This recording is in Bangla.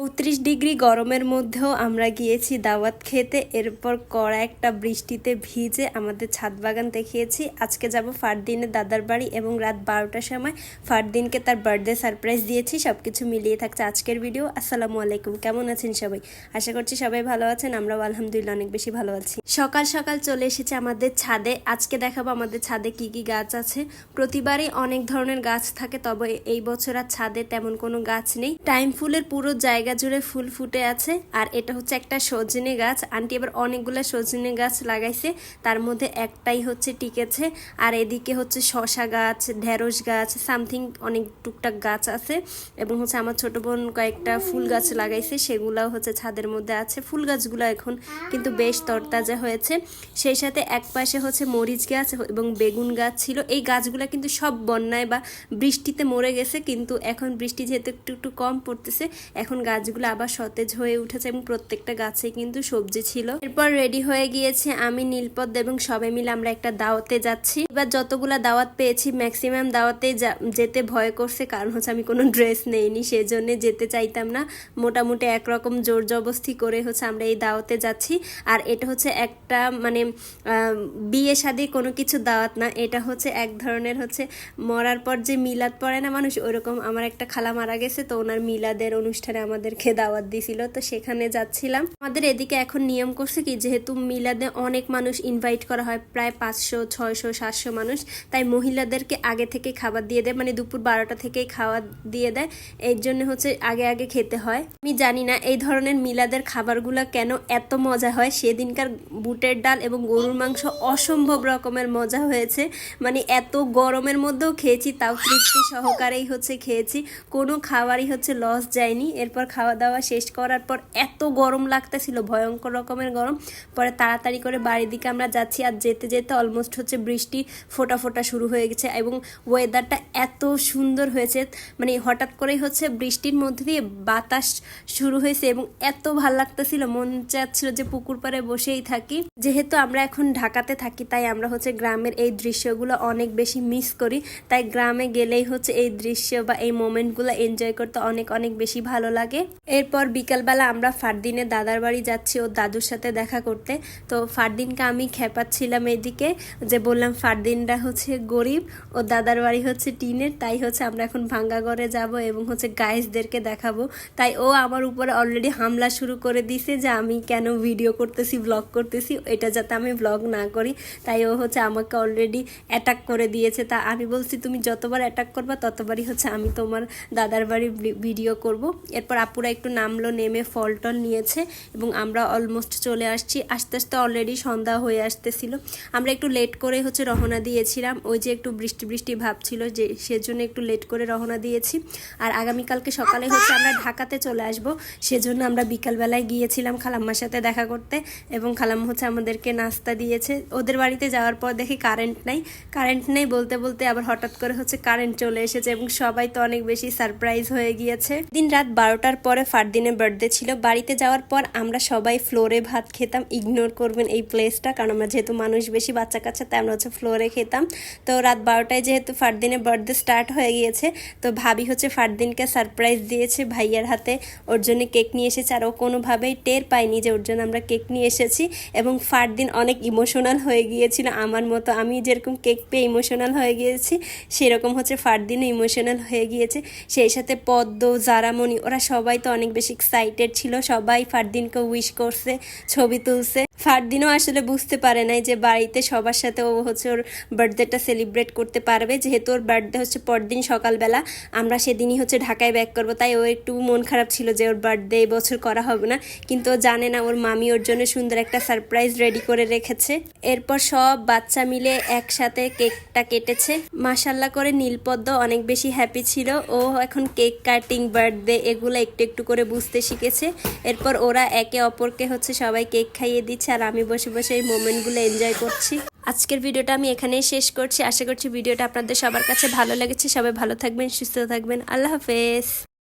৩৫ ডিগ্রি গরমের মধ্যেও আমরা গিয়েছি দাওয়াত খেতে। এরপর কড়া একটা বৃষ্টিতে ভিজে আমাদের ছাদ বাগান দেখিয়েছি। আজকে যাব ফারদিনের দাদার বাড়ি এবং রাত 12টার সময় ফারদিনকে তার বার্থডে সারপ্রাইজ দিয়েছি। সবকিছু মিলিয়ে থাকছে আজকের ভিডিও। আসসালামু আলাইকুম, কেমন আছেন সবাই? আশা করছি সবাই ভালো আছেন। আমরাও আলহামদুলিল্লাহ অনেক বেশি ভালো আছি। সকাল সকাল চলে এসেছে আমাদের ছাদে। আজকে দেখাবো আমাদের ছাদে কি কি গাছ আছে। প্রতিবারই অনেক ধরনের গাছ থাকে, তবে এই বছর আর ছাদে তেমন কোনো গাছ নেই। টাইম ফুলের পুরো জায়গা জুড়ে ফুল ফুটে আছে। আর এটা হচ্ছে একটা সজনে গাছ। আন্টি এবার অনেকগুলো সজনে গাছ লাগাইছে, তার মধ্যে একটাই হচ্ছে টিকেছে। আর এদিকে হচ্ছে শশা গাছ, ঢেঁড়স গাছ, সামথিং অনেক টুকটাক গাছ আছে। এবং হচ্ছে আমার ছোট বোন কয়েকটা ফুল গাছ লাগাইছে, সেগুলাও হচ্ছে ছাদের মধ্যে আছে। ফুল গাছগুলো এখন কিন্তু বেশ তরতাজা হয়েছে। সেই সাথে এক পাশে হচ্ছে মরিচ গাছ এবং বেগুন গাছ ছিল। এই গাছগুলো কিন্তু সব বন্যায় বা বৃষ্টিতে মরে গেছে, কিন্তু এখন বৃষ্টি যেহেতু একটু একটু কম পড়তেছে, এখন গাছগুলো আবার সতেজ হয়ে উঠেছে এবং প্রত্যেকটা গাছে কিন্তু সবজি ছিল। এরপর রেডি হয়ে গিয়েছে আমি, নীলপদ এবং সবাই মিলে আমরা একটা দাওয়াতে যাচ্ছি। এবার যতগুলা দাওয়াত পেয়েছি ম্যাক্সিমাম দাওয়াতে যেতে ভয় করছে, কারণ হচ্ছে আমি কোনো ড্রেস নেইনি, সেজন্য যেতে চাইতাম না। মোটামুটি একরকম জোর জবস্তি করে হচ্ছে আমরা এই দাওয়াতে যাচ্ছি। আর এটা হচ্ছে একটা মানে বিয়ে শাদী কোনো কিছু দাওয়াত না, এটা হচ্ছে এক ধরনের হচ্ছে মরার পর যে মিলাদ পড়ে না মানুষ, ওইরকম। আমার একটা খালা মারা গেছে, তো ওনার মিলাদের অনুষ্ঠানে আমাদেরকে দাওয়াত দিছিল, তো সেখানে যাচ্ছিলাম। আমাদের এদিকে এখন নিয়ম করছে কি, যেহেতু মিলাদে অনেক মানুষ ইনভাইট করা হয়, প্রায় 500, 600, 700 মানুষ, তাই মহিলাদেরকে আগে থেকে খাবার দিয়ে দেয়, মানে দুপুর 12টা থেকেই খাওয়া দিয়ে দেয়। এর জন্য হচ্ছে আগে আগে খেতে হয়। আমি জানি না এই ধরনের মিলাদের খাবারগুলো কেন এত মজা হয়। সেদিনকার বুটের ডাল এবং গরুর মাংস অসম্ভব রকমের মজা হয়েছে। মানে এত গরমের মধ্যেও খেয়েছি, তাও তৃপ্তি সহকারেই হচ্ছে খেয়েছি, কোনো খাবারই হচ্ছে লস যায়নি। এরপর খাওয়া দাওয়া শেষ করার পর এত গরম লাগতেছিল, ভয়ঙ্কর রকমের গরম। পরে তাড়াতাড়ি করে বাড়ির দিকে আমরা যাচ্ছি। আর যেতে যেতে অলমোস্ট হচ্ছে বৃষ্টি ফোটা ফোটা শুরু হয়ে গেছে এবং ওয়েদারটা এত সুন্দর হয়েছে, মানে হঠাৎ করেই হচ্ছে বৃষ্টির মধ্যে দিয়ে বাতাস শুরু হয়েছে এবং এত ভাল লাগতেছিল, মন চাচ্ছিল যে পুকুর পাড়ে বসেই থাকি। যেহেতু আমরা এখন ঢাকাতে থাকি, তাই আমরা হচ্ছে গ্রামের এই দৃশ্যগুলো অনেক বেশি মিস করি। তাই গ্রামে গেলেই হচ্ছে এই দৃশ্য বা এই মোমেন্টগুলো এনজয় করতে অনেক অনেক বেশি ভালো লাগে। এরপর বিকালবেলা আমরা ফারদিনের দাদার বাড়ি যাচ্ছি ওর দাদুর সাথে দেখা করতে। তো ফারদিনকে আমি খেপাচ্ছিলাম এদিকে, যে বললাম ফারদিনরা হচ্ছে গরিব, ও দাদার বাড়ি হচ্ছে টিনের, তাই হচ্ছে আমরা এখন ভাঙ্গা ঘরে যাব এবং হচ্ছে গাইসদেরকে দেখাবো। তাই ও আমার উপরে অলরেডি হামলা শুরু করে দিছে যে আমি কেন ভিডিও করতেছি, ব্লগ করতেছি, এটা যাতে আমি ব্লগ না করি। তাই ও হচ্ছে আমাকে অলরেডি অ্যাটাক করে দিয়েছে। তা আমি বলছি তুমি যতবার অ্যাটাক করবা ততবারই হচ্ছে আমি তোমার দাদার বাড়ি ভিডিও করব। এরপর আপুরা একটু নামলো, নেমে ফল টল নিয়েছে এবং আমরা অলমোস্ট চলে আসছি। আস্তে আস্তে অলরেডি সন্ধ্যা হয়ে আসতেছিল। আমরা একটু লেট করে হচ্ছে রওনা দিয়েছিলাম, ওই যে একটু বৃষ্টি বৃষ্টি ভাব ছিল, যে সেজন্য একটু লেট করে রওনা দিয়েছি। আর আগামীকালকে সকালে হচ্ছে আমরা ঢাকাতে চলে আসব, সেজন্য আমরা বিকালবেলায় গিয়েছিলাম খালাম্মার সাথে দেখা করতে এবং খালাম্মা হচ্ছে আমাদেরকে নাস্তা দিয়েছে। ওদের বাড়িতে যাওয়ার পর দেখি কারেন্ট নেই বলতে বলতে আবার হঠাৎ করে হচ্ছে কারেন্ট চলে এসেছে এবং সবাই তো অনেক বেশি সারপ্রাইজ হয়ে গিয়েছে। দিন রাত 12টার পরে ফারদিনের বার্থডে ছিল। বাড়িতে যাওয়ার পর আমরা সবাই ফ্লোরে ভাত খেতাম। ইগনোর করবেন এই প্লেসটা, কারণ আমরা যেহেতু মানুষ বেশি, বাচ্চা কাচ্চা, তাই আমরা হচ্ছে ফ্লোরে খেতাম। তো রাত 12টায় যেহেতু ফারদিনের বার্থডে স্টার্ট হয়ে গিয়েছে, তো ভাবি হচ্ছে ফারদিনকে সারপ্রাইজ দিয়েছে ভাইয়ার হাতে, ওর জন্য কেক নিয়ে এসেছে। আর ও কোনোভাবেই টের পায়নি যে ওর জন্য আমরা কেক নিয়ে এসেছি। এবং ফারদিন অনেক ইমোশনাল হয়ে গিয়েছিল আমার মতো। আমি যেরকম কেক পেয়ে ইমোশনাল হয়ে গিয়েছি, সেরকম হচ্ছে ফারদিনও ইমোশনাল হয়ে গিয়েছে। সেই সাথে পদ্ম, জারামণি, ওরা সবাই তো অনেক বেশি এক্সাইটেড ছিল। সবাই ফারদিনকে উইশ করছে, ছবি তুলছে। ফারদিনও আসলে বুঝতে পারে নাই যে বাড়িতে সবার সাথে ও হচ্ছে ওর বার্থডেটা সেলিব্রেট করতে পারবে, যেহেতু ওর বার্থডে হচ্ছে পরদিন সকালবেলা। আমরা সেদিনই হচ্ছে ঢাকায় ব্যাক করবো, তাই ও একটু মন খারাপ ছিল যে ওর বার্থডে এবছর করা হবে না। কিন্তু ও জানে না ওর মামি ওর জন্য সুন্দর একটা সারপ্রাইজ রেডি করে রেখেছে। এরপর সব বাচ্চা মিলে একসাথে কেকটা কেটেছে। মাশাল্লাহ করে নীলপদ্ম অনেক বেশি হ্যাপি ছিল। ও এখন কেক কাটিং, বার্থডে এগুলো একটু একটু করে বুঝতে শিখেছে। এরপর ওরা একে অপরকে হচ্ছে সবাই কেক খাইয়ে দিচ্ছে, আর আমি বসে বসে এই মোমেন্টগুলো এনজয় করছি। আজকের ভিডিওটা আমি এখানেই শেষ করছি। আশা করছি ভিডিওটা আপনাদের সবার কাছে ভালো লেগেছে। সবাই ভালো থাকবেন, সুস্থ থাকবেন। আল্লাহ হাফেজ।